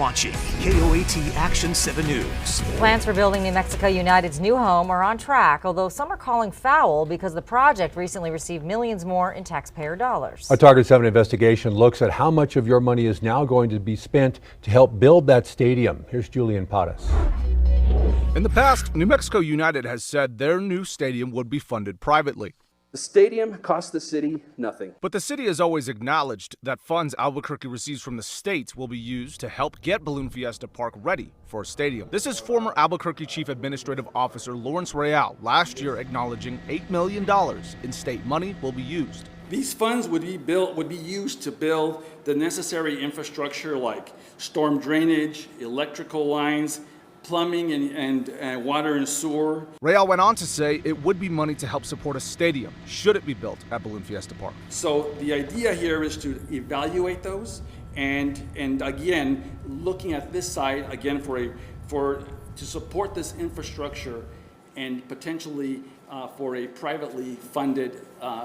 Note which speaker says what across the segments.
Speaker 1: watching KOAT Action 7 News.
Speaker 2: Plans for building New Mexico United's new home are on track, although some are calling foul because the project recently received millions more in taxpayer dollars.
Speaker 3: A Target 7 investigation looks at how much of your money is now going to be spent to help build that stadium. Here's Julian Patas.
Speaker 4: In the past, New Mexico United has said their new stadium would be funded privately.
Speaker 5: The stadium cost the city nothing.
Speaker 4: But the city has always acknowledged that funds Albuquerque receives from the state will be used to help get Balloon Fiesta Park ready for a stadium. This is former Albuquerque Chief Administrative Officer Lawrence Real last year acknowledging $8 million in state money will be used.
Speaker 6: These funds would be used to build the necessary infrastructure like storm drainage, electrical lines, plumbing and water and sewer.
Speaker 4: Real went on to say it would be money to help support a stadium should it be built at Balloon Fiesta Park.
Speaker 6: So the idea here is to evaluate those and again looking at this side again to support this infrastructure and potentially for a privately funded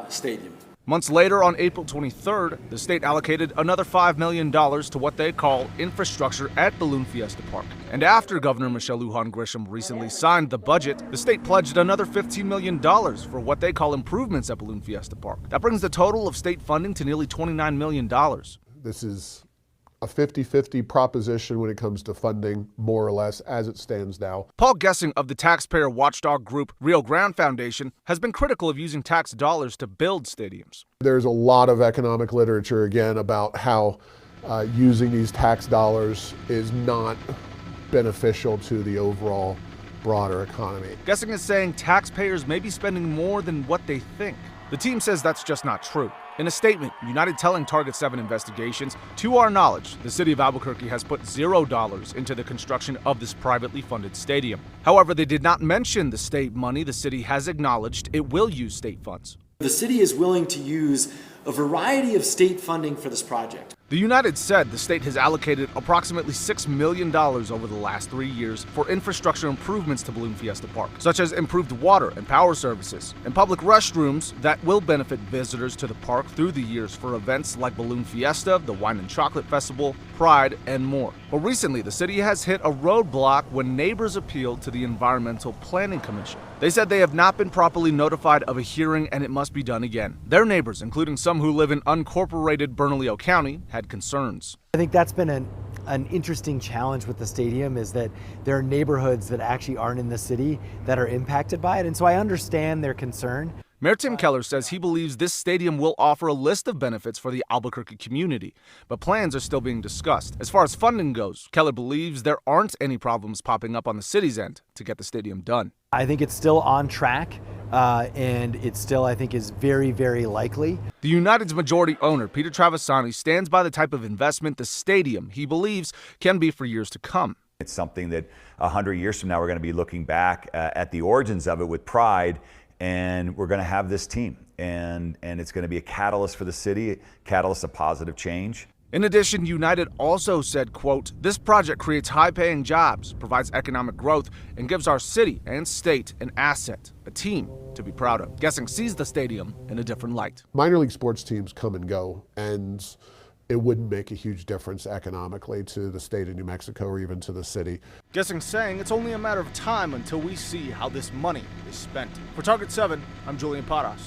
Speaker 6: stadium.
Speaker 4: Months later, on April 23rd, the state allocated another $5 million to what they call infrastructure at Balloon Fiesta Park. And after Governor Michelle Lujan Grisham recently signed the budget, the state pledged another $15 million for what they call improvements at Balloon Fiesta Park. That brings the total of state funding to nearly $29 million.
Speaker 7: This is a 50-50 proposition when it comes to funding, more or less, as it stands now.
Speaker 4: Paul Gessing of the taxpayer watchdog group Rio Grande Foundation has been critical of using tax dollars to build stadiums.
Speaker 7: There's a lot of economic literature, again, about how using these tax dollars is not beneficial to the overall broader economy.
Speaker 4: Gessing is saying taxpayers may be spending more than what they think. The team says that's just not true. In a statement, United telling Target 7 investigations, to our knowledge, the city of Albuquerque has put $0 into the construction of this privately funded stadium. However, they did not mention the state money the city has acknowledged it will use state funds.
Speaker 8: The city is willing to use a variety of state funding for this project.
Speaker 4: The United said the state has allocated approximately $6 million over the last 3 years for infrastructure improvements to Balloon Fiesta Park, such as improved water and power services, and public restrooms that will benefit visitors to the park through the years for events like Balloon Fiesta, the Wine and Chocolate Festival, Pride, and more. But recently, the city has hit a roadblock when neighbors appealed to the Environmental Planning Commission. They said they have not been properly notified of a hearing and it must be done again. Their neighbors, including some who live in unincorporated Bernalillo County, had concerns.
Speaker 9: I think that's been an interesting challenge with the stadium, is that there are neighborhoods that actually aren't in the city that are impacted by it, and so I understand their concern.
Speaker 4: Mayor Tim Keller says he believes this stadium will offer a list of benefits for the Albuquerque community, but plans are still being discussed. As far as funding goes, Keller believes there aren't any problems popping up on the city's end to get the stadium done.
Speaker 9: I think it's still on track, and it still, I think, is very, very likely.
Speaker 4: The United's majority owner, Peter Travisani, stands by the type of investment the stadium, he believes, can be for years to come.
Speaker 10: It's something that 100 years from now we're going to be looking back at the origins of it with pride, and we're going to have this team, and it's going to be a catalyst for the city, a catalyst of positive change.
Speaker 4: In addition, United also said, quote, "This project creates high-paying jobs, provides economic growth, and gives our city and state an asset, a team to be proud of." Gessing sees the stadium in a different light.
Speaker 7: Minor league sports teams come and go, and it wouldn't make a huge difference economically to the state of New Mexico or even to the city.
Speaker 4: Gessing saying it's only a matter of time until we see how this money is spent. For Target 7, I'm Julian Patas.